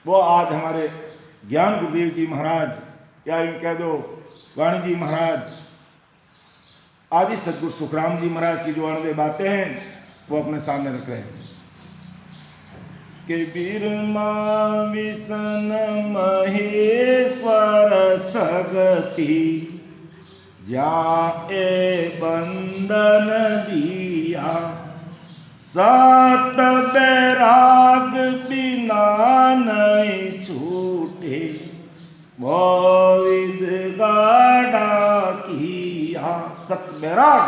वो आज हमारे ज्ञान गुरुदेव जी महाराज या इन कह दो वाणी जी महाराज आदि सदगुरु सुखराम जी महाराज की जो अणवे बातें हैं वो अपने सामने रख रहे हैं कि बिरमा विष्ण महेश्वर सगति जाए बंदन दिया सत बैराग बिना नहीं छूटे विद गाड़ा किया। सत बैराग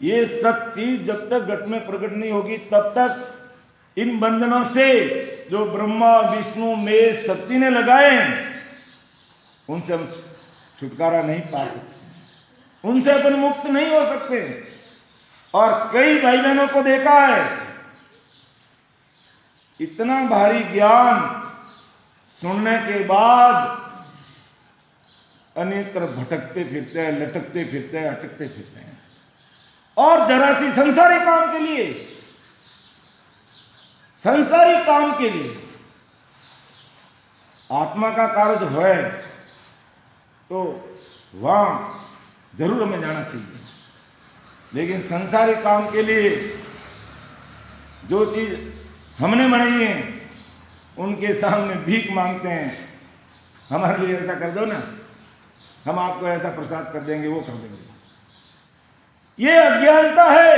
ये सत चीज जब तक घट में प्रकट नहीं होगी तब तक इन बंधनों से जो ब्रह्मा विष्णु महेश शक्ति ने लगाए उनसे हम छुटकारा नहीं पा सकते, उनसे अपन मुक्त नहीं हो सकते। और कई भाई बहनों को देखा है इतना भारी ज्ञान सुनने के बाद अन्यत्र भटकते फिरते हैं, लटकते फिरते हैं, अटकते फिरते हैं और जरा सी संसारी काम के लिए, संसारी काम के लिए आत्मा का कार्य जो है तो वहां जरूर हमें जाना चाहिए, लेकिन संसारी काम के लिए जो चीज हमने बनाई है उनके सामने भीख मांगते हैं, हमारे लिए ऐसा कर दो ना, हम आपको ऐसा प्रसाद कर देंगे, वो कर देंगे। ये अज्ञानता है।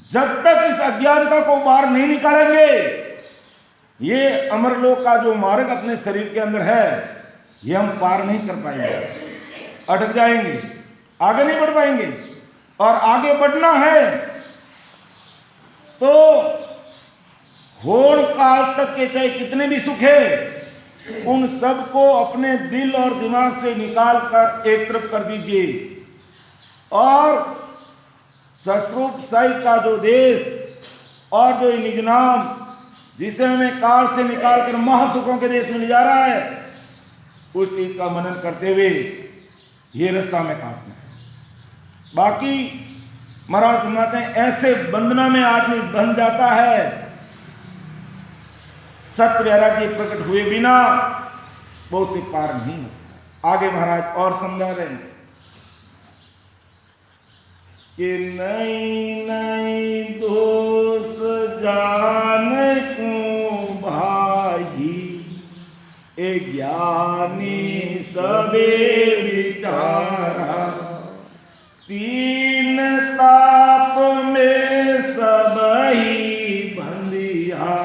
जब तक इस अज्ञानता को बाहर नहीं निकालेंगे ये अमरलोक का जो मार्ग अपने शरीर के अंदर है ये हम पार नहीं कर पाएंगे, अटक जाएंगे, आगे नहीं बढ़ पाएंगे। और आगे बढ़ना है तो होड़ काल तक के चाहे कितने भी सुख है उन सब को अपने दिल और दिमाग से निकाल कर एक तरफ कर दीजिए और सस्वरूप साई का जो देश और जो निज नाम जिसे हमें काल से निकाल कर महासुखों के देश में ले जा रहा है उस चीज का मनन करते हुए ये रास्ता में काटना है। बाकी महाराज फरमाते हैं ऐसे बंधना में आदमी बन जाता है सत्य वैराग्य प्रकट हुए बिना वो उसे पार नहीं होता। आगे महाराज और समझा रहे हैं कि नई नई दोष जान को भाई ए ज्ञानी सबे विचारा तीन ताप में सब ही बंदिया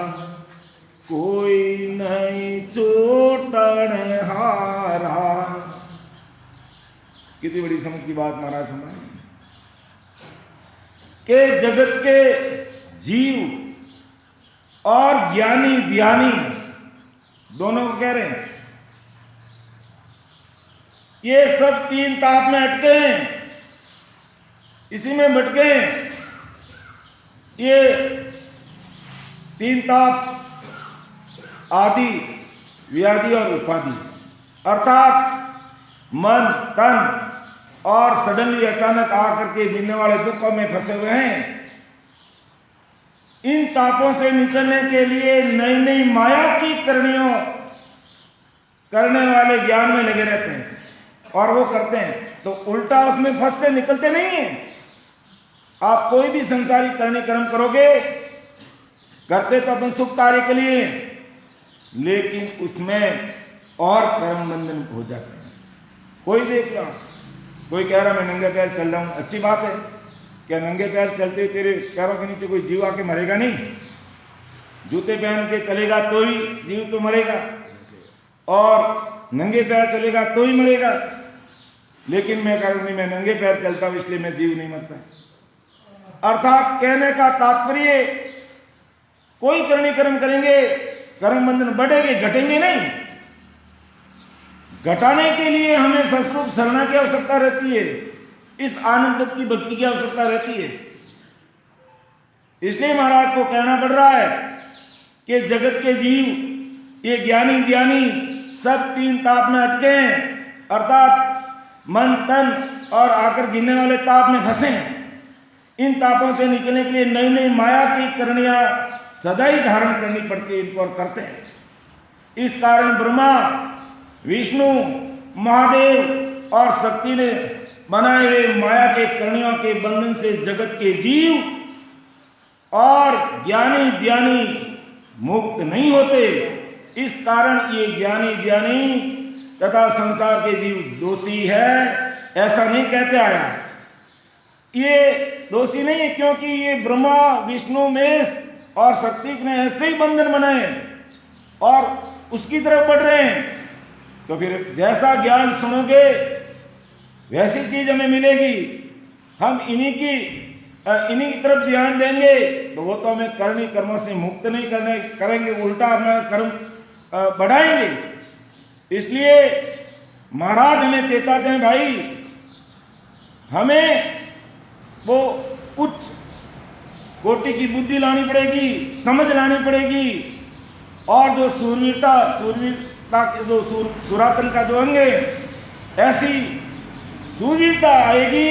कोई नहीं छूटन हारा। कितनी बड़ी समझ की बात महाराज हमारे के जगत के जीव और ज्ञानी ध्यानी दोनों को कह रहे हैं ये सब तीन ताप में अटके हैं, इसी में भटके हैं। ये तीन ताप आदि व्याधि और उपाधि अर्थात मन तन और सडनली अचानक आकर के मिलने वाले दुखों में फंसे हुए हैं। इन तापों से निकलने के लिए नई नई माया की करणियों करने वाले ज्ञान में लगे रहते हैं और वो करते हैं तो उल्टा उसमें फंसते निकलते नहीं हैं। आप कोई भी संसारी करने कर्म करोगे करते तो अपन सुख कार्य के लिए, लेकिन उसमें और कर्म बंधन हो जाते हैं। कोई देख रहा, कोई कह रहा मैं नंगे पैर चल रहा हूं, अच्छी बात है। क्या नंगे पैर चलते हुए तेरे पैरों के नीचे कोई जीव आके मरेगा नहीं? जूते पहन के चलेगा तो ही जीव तो मरेगा और नंगे पैर चलेगा तो ही मरेगा। लेकिन मैं कह रहा हूं मैं नंगे पैर चलता हूं इसलिए मैं जीव नहीं मरता। अर्थात कहने का तात्पर्य कोई करनी कर्म करेंगे कर्म बंधन बढ़ेंगे घटेंगे नहीं। घटाने के लिए हमें सस्वरूप शरणा की आवश्यकता रहती है, इस आनंद की भक्ति की आवश्यकता रहती है। इसलिए महाराज को कहना पड़ रहा है कि जगत के जीव ये ज्ञानी ध्यानी सब तीन ताप में अटके हैं, अर्थात मन तन और आकर गिरने वाले ताप में फंसे हैं। इन तापों से निकलने के लिए नई नई माया की करणियां सदा ही धारण करनी पड़ती है इनको, और करते हैं। इस कारण ब्रह्मा, विष्णु, महादेव और शक्ति ने बनाए हुए माया के करणियों के बंधन से जगत के जीव और ज्ञानी ध्यानी मुक्त नहीं होते। इस कारण ये ज्ञानी ध्यानी तथा संसार के जीव दोषी है, ऐसा नहीं कहते आया। ये दोषी नहीं है, क्योंकि ये ब्रह्मा, विष्णु, महेश और शक्ति ने ऐसे ही बंधन बनाए और उसकी तरफ बढ़ रहे हैं। तो फिर जैसा ज्ञान सुनोगे वैसी चीज हमें मिलेगी। हम इन्हीं की तरफ ध्यान देंगे तो वो तो हमें करनी कर्मों से मुक्त नहीं करेंगे, उल्टा अपना कर्म बढ़ाएंगे। इसलिए महाराज हमें चेताते हैं, भाई हमें वो उच्च कोटि की बुद्धि लानी पड़ेगी, समझ लानी पड़ेगी, और जो सूरवीरता जो सुरातन का जो अंग है, ऐसी सूरवीरता आएगी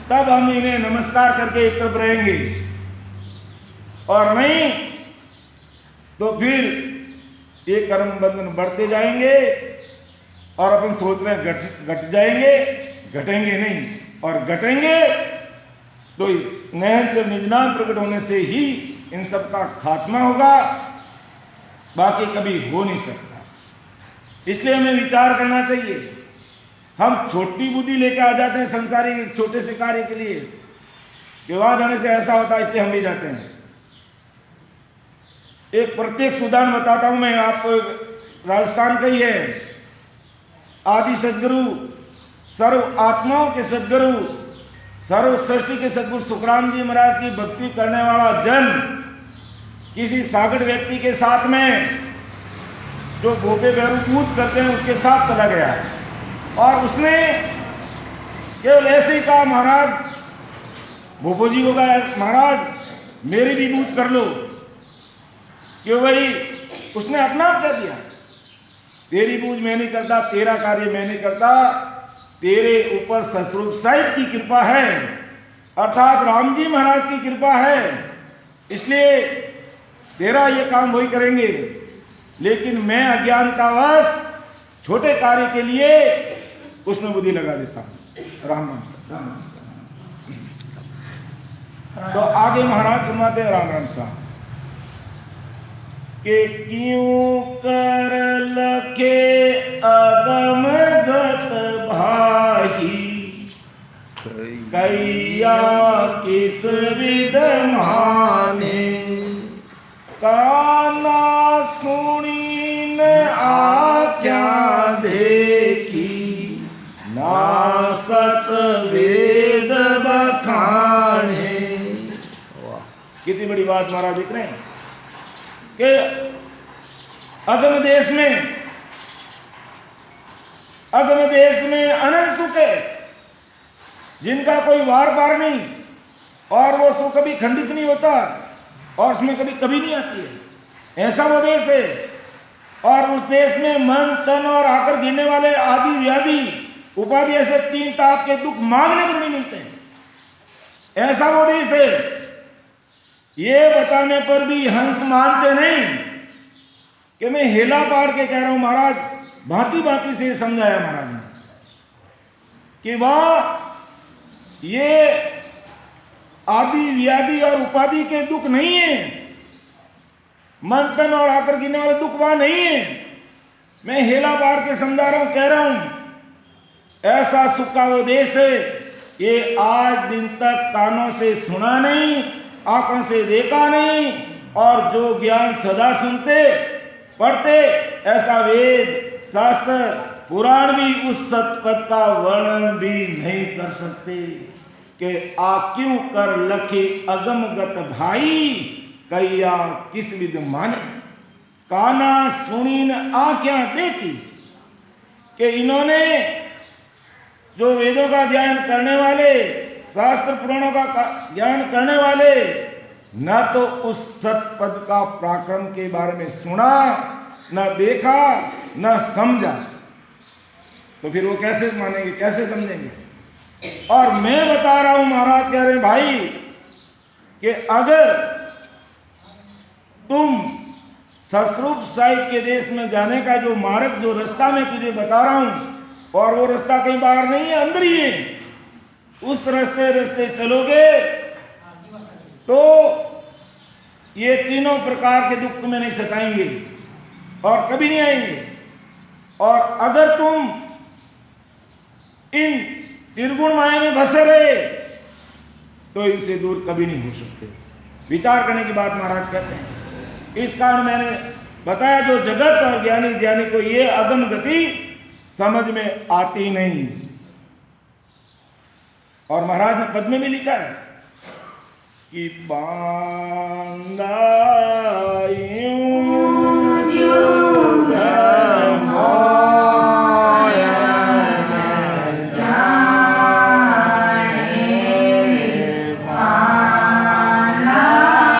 तब हम इन्हें नमस्कार करके एक तरफ रहेंगे, और नहीं तो फिर ये कर्म बंधन बढ़ते जाएंगे और अपन सोच रहे हैं घट जाएंगे, घटेंगे नहीं, और घटेंगे तो इस नयन निजनाम प्रकट होने से ही इन सब का खात्मा होगा, बाकी कभी हो नहीं सकता। इसलिए हमें विचार करना चाहिए। हम छोटी बुद्धि लेके आ जाते हैं संसारी छोटे से कार्य के लिए कि वहां जाने से ऐसा होता है, इसलिए हम भी जाते हैं। एक प्रत्यक्ष उदाहरण बताता हूं मैं आपको, राजस्थान का ही है। आदि सदगुरु, सर्व आत्माओं के सदगुरु, सर्व सृष्टि के सदगुरु सुखराम जी महाराज की भक्ति करने वाला जन किसी सागड़ व्यक्ति के साथ में, जो भोपे भैरू पूज करते हैं, उसके साथ चला गया और उसने केवल ऐसे ही कहा, महाराज भोपो जी को कहा, महाराज मेरी भी पूज कर लो। क्यों भाई? उसने अपना आप कह दिया, तेरी पूज मैं नहीं करता, तेरा कार्य मैं नहीं करता, तेरे ऊपर ससरूप साहिब की कृपा है, अर्थात राम जी महाराज की कृपा है, इसलिए तेरा ये काम वही करेंगे। लेकिन मैं अज्ञानतावश छोटे कार्य के लिए उसमें बुद्धि लगा देता हूं। राम राम साहब। तो आगे महाराज फरमाते हैं राम राम साहब के क्यों कर लखे अगम गत भाई, कैया किस विद माने, काना सुनी न आज्ञा देखी, ना सत वेद बखाने। कितनी बड़ी बात महाराज दिख रहे हैं कि अगम देश में अनंत सुख है, जिनका कोई वार पार नहीं, और वो सुख कभी खंडित नहीं होता और उसमें कभी नहीं आती है, ऐसा वो देश है। और उस देश में मन, तन और आकर गिरने वाले आदि व्याधि उपाधि ऐसे 3 ताप के दुख मांगने को नहीं मिलते हैं, ऐसा वो देश है। ये बताने पर भी हंस मानते नहीं कि मैं हेला पाड़ के कह रहा हूं। महाराज भांति भांति से समझाया महाराज ने कि वह ये आदि व्याधि और उपाधि के दुख नहीं है, मन तन और आकर गिरने वाले दुख वहां नहीं है। मैं हेला पाड़ के समझा रहा हूं, कह रहा हूं ऐसा सुख का वो देश है, ये आज दिन तक कानों से सुना नहीं, आंखों से देखा नहीं, और जो ज्ञान सदा सुनते पढ़ते, ऐसा वेद शास्त्र पुराण भी उस सतपथ का वर्णन भी नहीं कर सकते कि आ क्यों कर लखे अगमगत भाई, कैया किस विद माने, काना सुनी न आंखें देखी। कि इन्होंने जो वेदों का ज्ञान करने वाले, शास्त्र पुराणों का ज्ञान करने वाले, न तो उस सतपद का पराक्रम के बारे में सुना, न देखा, न समझा, तो फिर वो कैसे मानेंगे, कैसे समझेंगे? और मैं बता रहा हूं, महाराज कह रहे हैं भाई कि अगर तुम सस्वरूप साहिब के देश में जाने का जो मार्ग, जो रास्ता मैं तुझे बता रहा हूं, और वो रास्ता कहीं बाहर नहीं है, अंदर ही है। उस रास्ते चलोगे तो ये तीनों प्रकार के दुख तुम्हें नहीं सताएंगे और कभी नहीं आएंगे। और अगर तुम इन त्रिगुण माया में फंसे रहे तो इनसे दूर कभी नहीं हो सकते। विचार करने की बात महाराज कहते हैं। इस कारण मैंने बताया, जो जगत और ज्ञानी को ये अगम गति समझ में आती नहीं। और महाराज ने पद में भी लिखा है कि बांधा